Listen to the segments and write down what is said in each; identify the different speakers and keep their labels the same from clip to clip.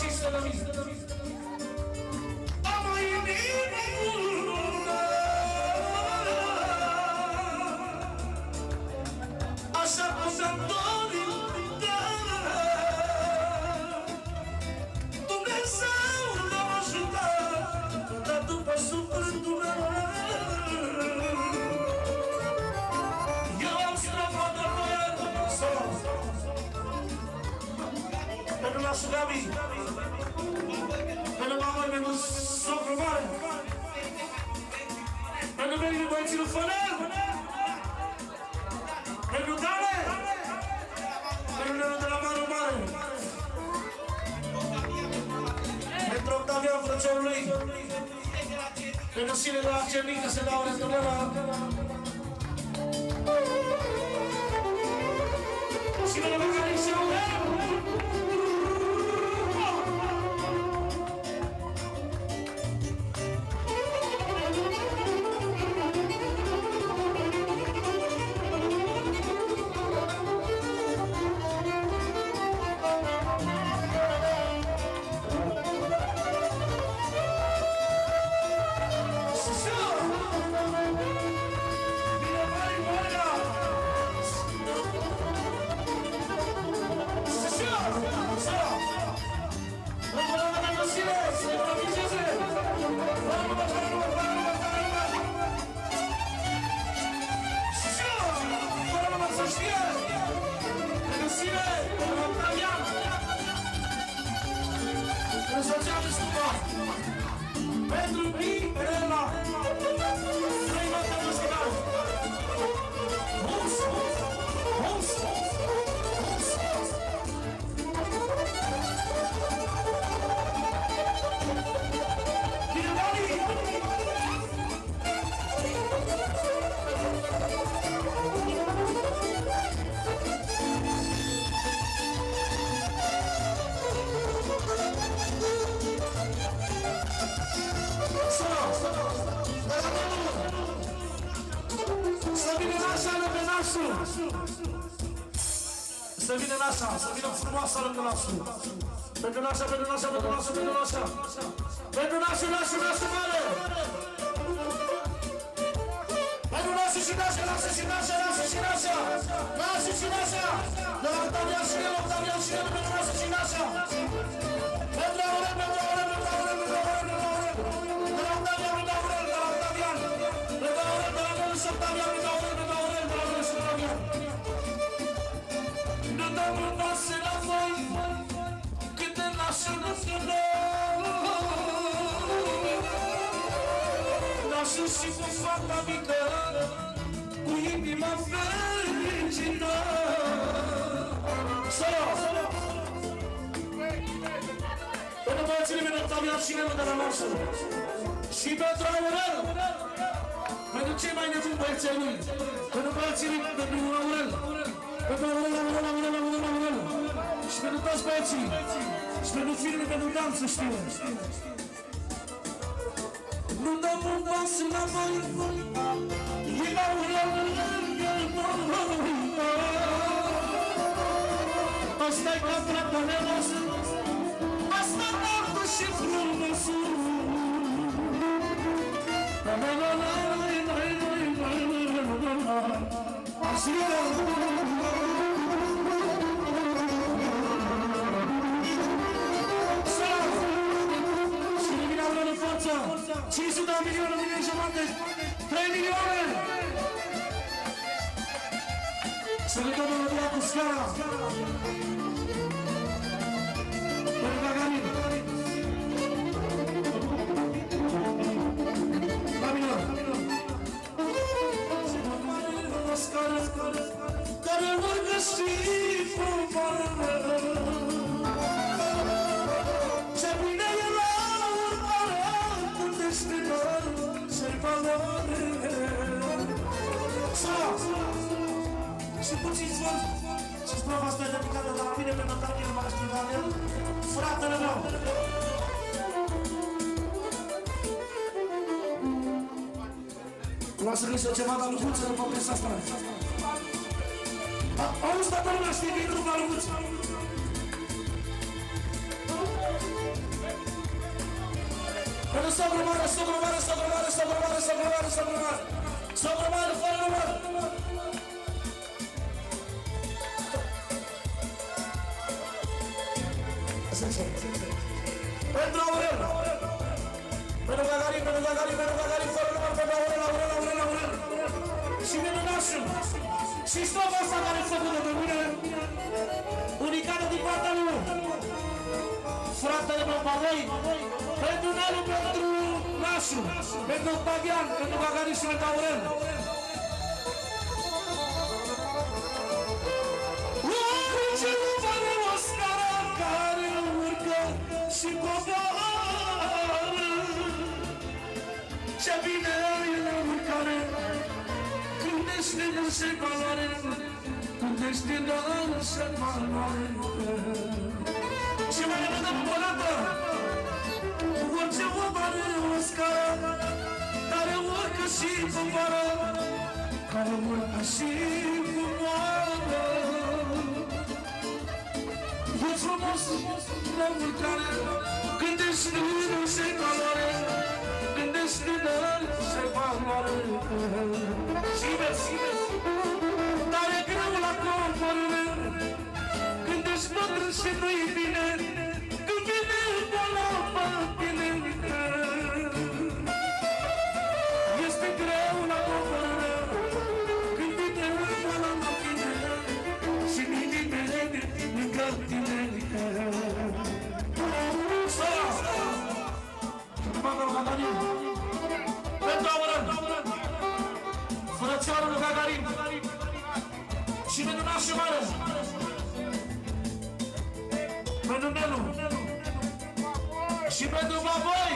Speaker 1: cinste la mine. Am mai inimă, așa cum s-am dorit, Dumnezeu l-a ajutat, dar după sufletul meu eu am străbat de voie. Pentru nașul Gabi, pentru mama pentru socru mare, pentru mine băiețilul Fănel, pentru Dane, pentru nenul de la Mare Mare, pentru Octavian frățiorul lui, pentru Sine de la Cernică se dau rezoleva. Și de la Băcării și Aurel. Pentru Mirela, trei note muzicale. Hus, hus, hus. Mirelali. Să vină nașa, să vină frumoasă lângă nașul. Pentru nașa, pentru nașa, pentru nașa, pentru nașa. Pentru nașul, nașul, nașul mare. Pentru nașul și nașa, nașa și nașa, nașa și nașa. Nașul și nașa. De la Octavian și el, Octavian și el, pentru nașul și nașa. Pentru Aurel, pentru Aurel, pentru Aurel, pentru Aurel, pentru Aurel. De la Octavian, pentru Aurel, de la Octavian. Pentru Aurel, de la Aurel și Octavian, pentru Aurel, pentru Aurel, pentru Aurel și Octavian. Nu dăm un pas înapoi, câte nașul nu se dă. Nașul și cu fata mică, cu inima fericită. Solo! Pentru băiețile mele, Octavian și Nelu de la nașul. Și pentru Aurel, pentru cei mai nebuni băieței lui. Pentru băiețile, pentru Aurel. Pentru Aurel, Aurel, Aurel, Aurel, Aurel. Și pentru toți băieții. Și pentru filme, pentru dans, să știu. Nu dăm un pas înapoi, e Aurel lângă noi. Asta-i capetele noastre, asta artă și frumosul. Și lumina vreo în față, 500 de milioane, 1 milion jumate, 3 milioane. Să ne dăm melodia cu scara. Pentru Gagarin. La minor. Care vor găsi povară. Ce bine e la urmare, când ești doar ce-i valoare. Și puțin zvon, și-ți prova asta e dedicată de la mine, pentru Daniel Maștivanel, fratele meu. Lasă că-i ceva la Luguță, după piesa asta. Auzi, toată lumea știe că e drumul la Luguță. Pentru socru mare, socru mare, socru mare, socru mare, socru mare, socru mare. Socru mare, fără număr. Pentru Aurel. Pentru Gagarin, pentru Gagarin, pentru Gagarin, fără număr, pentru Aurel, Aurel, Aurel, Aurel. Și minunașul. Și stopul ăsta care e făcut de mine. Unicată din partea lui. Fratele meu, Pavoi. Pentru Nelu, pentru Nașu. Pentru Octavian, pentru Gagarin și pentru Aurel. Ce nu vale o scară care urcă și coboară. Ce bine e la urcare, când ești în și valoare, când ești în și valoare. Și mai vedem o dată, orice om are o scară care urcă și coboară, care urcă și coboară. E frumos la urcare, când ești tânăr și valoare, când ești tânăr și valoare. Și vezi, dar e greu la coborâre, când ești bătrân și nu-i bine, când vine boala pe tine. Este greu la coborâre, când vine boala pe tine și nimeni lângă tine. Pentru Aurel, frățioarul lui Gagarin și pentru Nașu Mare, pentru Nelu și pentru Pavoi.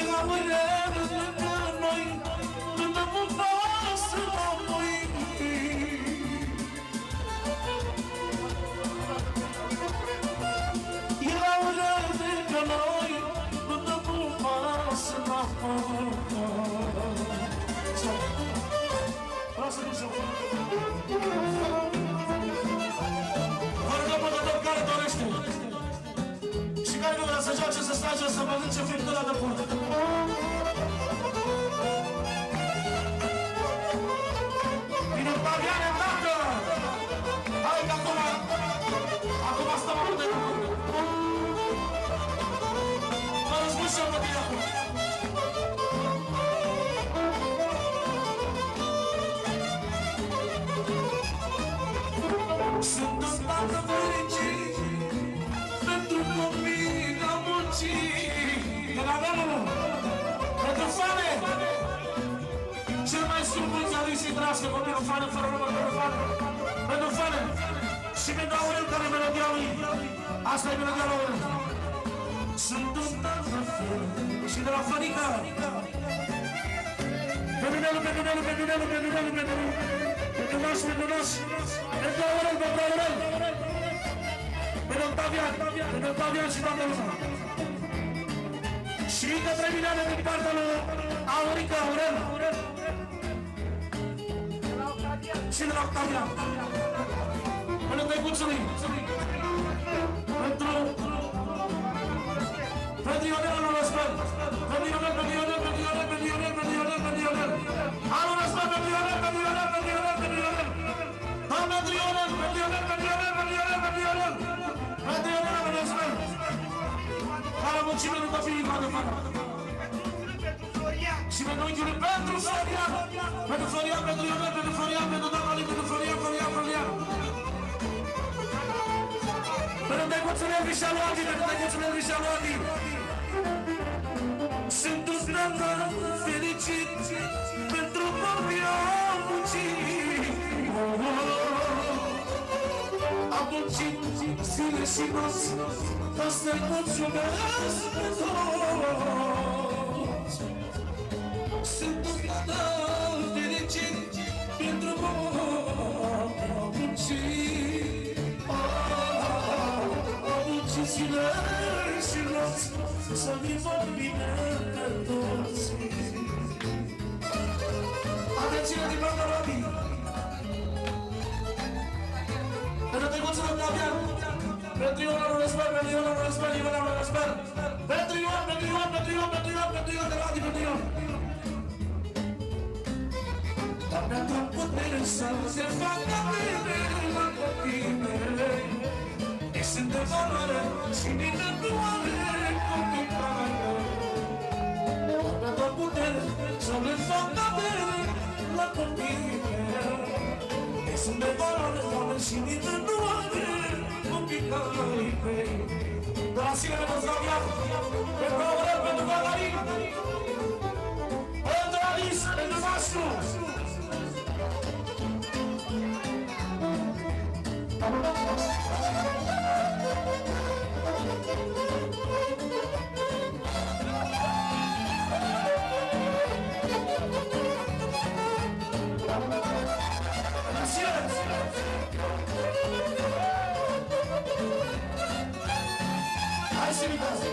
Speaker 1: Era Aurel lângă noi, lângă pas înapoi. Era Aurel lângă noi, lângă pas înapoi. Vreau să nu se facă. Vărgă pe tot care dorește. Și care nu vrea să joace, să stage, să mănânce friptura de purtă. Vine Octavian în dată! Hai că acum stăm acum de lucru. Mă răzbun și eu pe tine acum. Sunt un tată fericit pentru copii am muncit. De la Nelu, pentru Fane, cel mai scump mulțumit și dragi, copilul Fane, fără număr, pentru Fane și pentru Aurel, care e melodia lui. Asta e melodia lui Aurel. Sunt un tată și de la Fănică, pentru Nelu, pentru Nelu, pentru Nelu, pentru Nelu, pentru Nelu, pentru Naș, pentru Naș, pentru Aurel, pentru Aurel, pentru Octavian, pentru Octavian și toată lumea. Și către Milane din partea lui Aurica, Aurel și de la Octavian. Până Tăicuțului, pentru Ionel, nu răspund. Pentru Ionel, pentru Ionel, pentru Ionel, pentru Ionel, pentru Ionel, pentru Ionel. Anul răspund, pentru Ionel, pentru Ionel, pentru Ionel, pentru Ionel. Pentru Ionel, pentru Ionel, pentru Ionel, pentru Ionel, pentru Ionel. Pentru Ionel, pentru răspund. Care muncim în copiii cu adevărat. Și pentru unchiul pentru Florian. Pentru Florian, pentru Ionel, pentru Florian, pentru Dămălii, pentru Florian, Florian, Florian. Pentru Tăicuțul Elvi și Aluati, pentru Tăicuțul Elvi și Aluati. Sunt un tată fericit pentru copii am muncit. Am muncit zile și nopți, ca să-i mulțumesc pe toți. Sunt un cadar fericit pentru voi, am muncit. Am muncit zile și nopți, să-mi văd bine pe toți. Atenție din Banda Robii! Pentru Teguțul Octavian, pentru Ioana Răzbăr, pentru Ioana Răzbăr, Ioana Răzbăr, pentru Ioan, pentru Ioan, pentru Ioan, pentru Ioan, pentru Ioan, de la Adi, pentru Ioan. Dar pentru putere să se facă bine la copiii mei, ei sunt de valoare și nimeni nu are copii ca mei. Dar pentru putere să le facă bine la copiii mei, ei sunt de valoare, Doamne, și nimeni nu are copii ca mei. De la sine pentru Octavian, pentru Aurel, pentru Valerii, pentru Alice, pentru Mașu. Hai să uitați!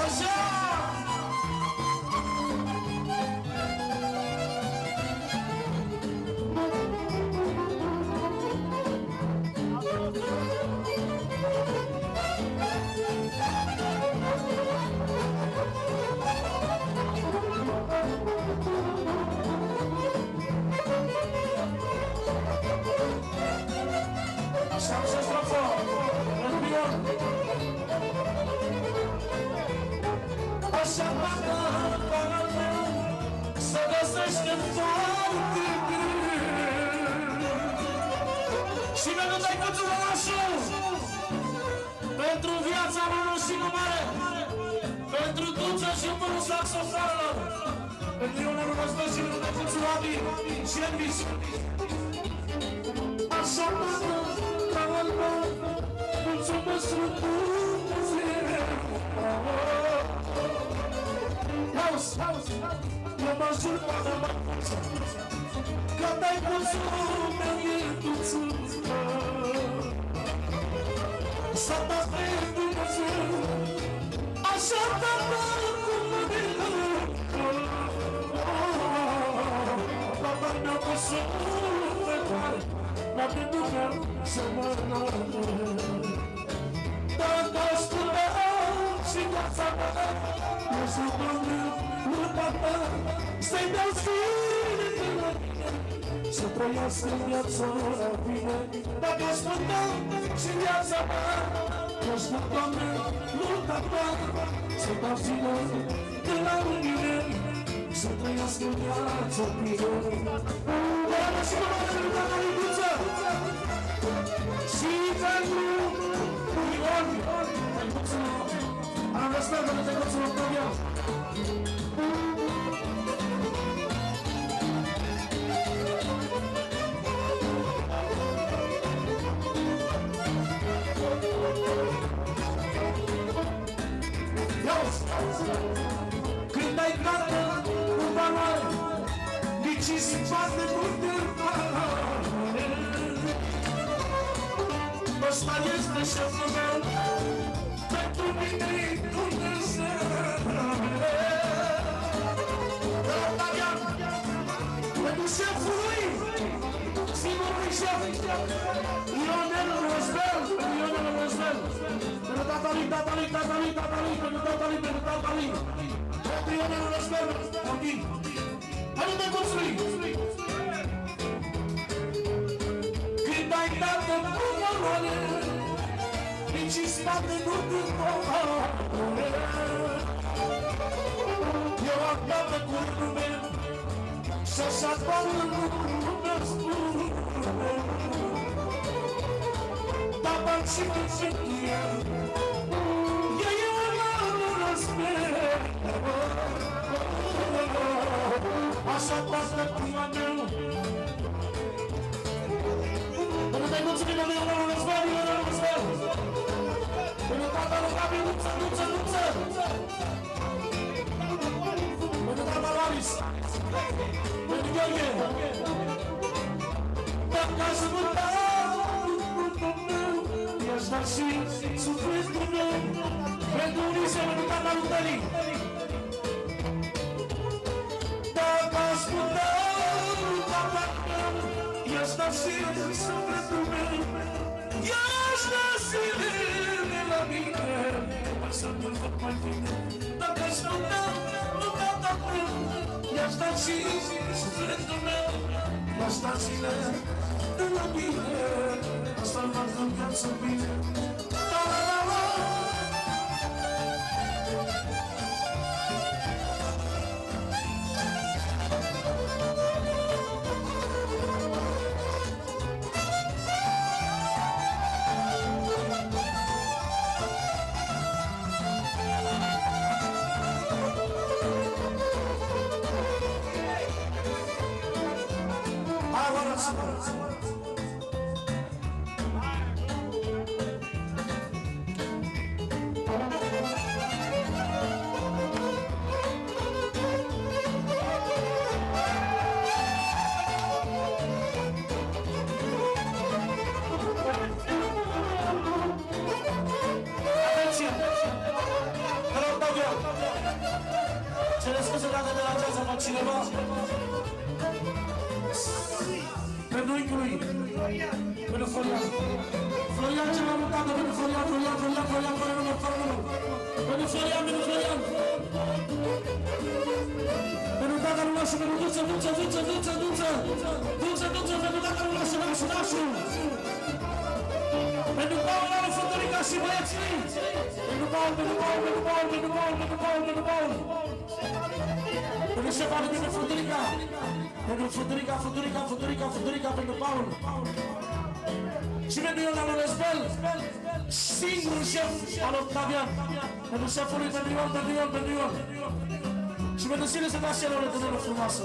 Speaker 1: Așa! Așa facă parul meu să găsește foarte greu. Și pentru Tăicuțul Lălașu, pentru viața mână și cu mare, pentru Duță și pânul saxofonelor, pentru Ionel Răzbăr și pentru Tăicuțul Adi și Elvis. Așa facă parul meu, mulțumesc lui Dumnezeu. House, eu mă jur că mă că dai Dumnezeu meu e Dumnezeu. Să mă vezi Dumnezeu, așa te fac cu mine. Papa mi-a pus pe care m-a gândit să mă înălțesc. Dacă ascultăm și viața mea, eu sunt Dumnezeu, nu tata, să-i dau sfinte la mine, să trăiască viața la bine. Dacă ascultăm și viața mea, eu sunt Dumnezeu, nu tata, să-i dau sfinte la mine, să trăiască viața bine. Doamne, și mă mă mă mă Libuță, și pentru Ion, am răspert de Tăicuțul Octavian. Când ai carte cu valoare, nici spate nu te valoare. Ăsta este șeful meu, pentru mine-i Dumnezeu. Octavian, pentru șeful lui, singurului șef, Ionel Răzbel, pentru Ionel Răzbel, pentru tatălui, tatălui, tatălui, tatălui, pentru tatălui, pentru tatălui, pentru Ionel Răzbel, Octin. Hai de Tăicuțului! Când ai dată cu valoare, nici spate nu te valoare. Eu am dată cu nume și așa doamnă nu mă spune. și pentru el. Eu răspund. Așa poate prima meu. Până te-ai mulțumit la mine, la război, la război. Până tata lui Gabi, nuță. Până tata lui Alice. Până Gheorghe. Dacă aș mânta cuvântul meu, i-aș da și sufletul meu. Pentru Unice, pentru tata lui Tălii. Dacă aș mânta cuvântul meu, i-aș da și sufletul meu. I-aș da și de la mine, să mă fac mai bine. Dacă aș mânta cuvântul meu, i-aș da și sufletul meu. I-aș da și de la mine, asta-l fac în viață bine. Cineva pentru Incului, pentru Florian. Florian ce m-a mutat, pentru Florian. Pentru Florian. Pentru tatăl nostru, pentru Dulce, pentru tatăl nostru, nașul. Pentru Paul, ale Fătărica și băieții. Pentru Paul. Pentru șeful de Fătărica. Pentru Fătărica, pentru Paul. Și pentru Ion al lui Răzbel, singurul șef al Octavian. Pentru șeful lui, pentru Ion. Și pentru sine se da și el o retunere frumoasă.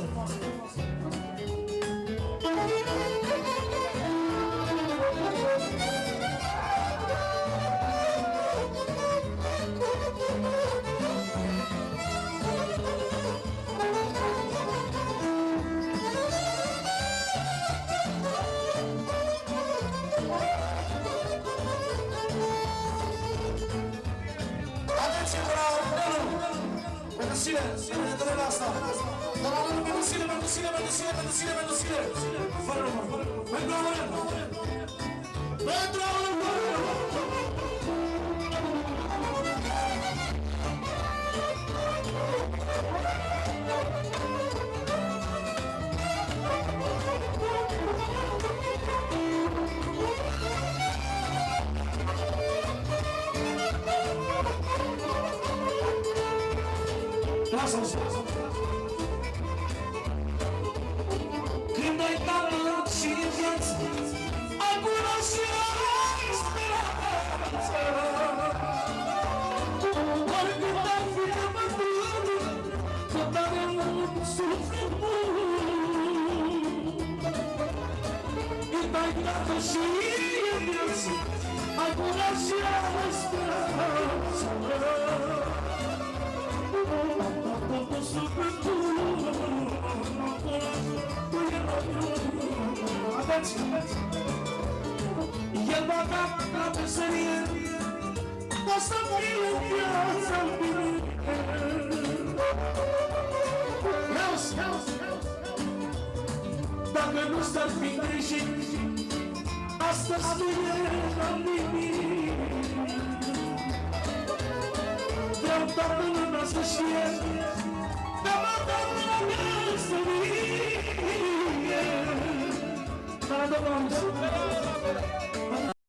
Speaker 1: Când ai dat și în viață, acum și ai speranță. Oricât ai fi rămătut, tot are un suflet bun. Când ai dat și în viață, acum și ai speranță. El va da la meserie, o să fie viața mine. Dacă nu s-ar fi greșit, astăzi nu era nimic. Vreau toată lumea să știe, dar mă dau la meserie. Para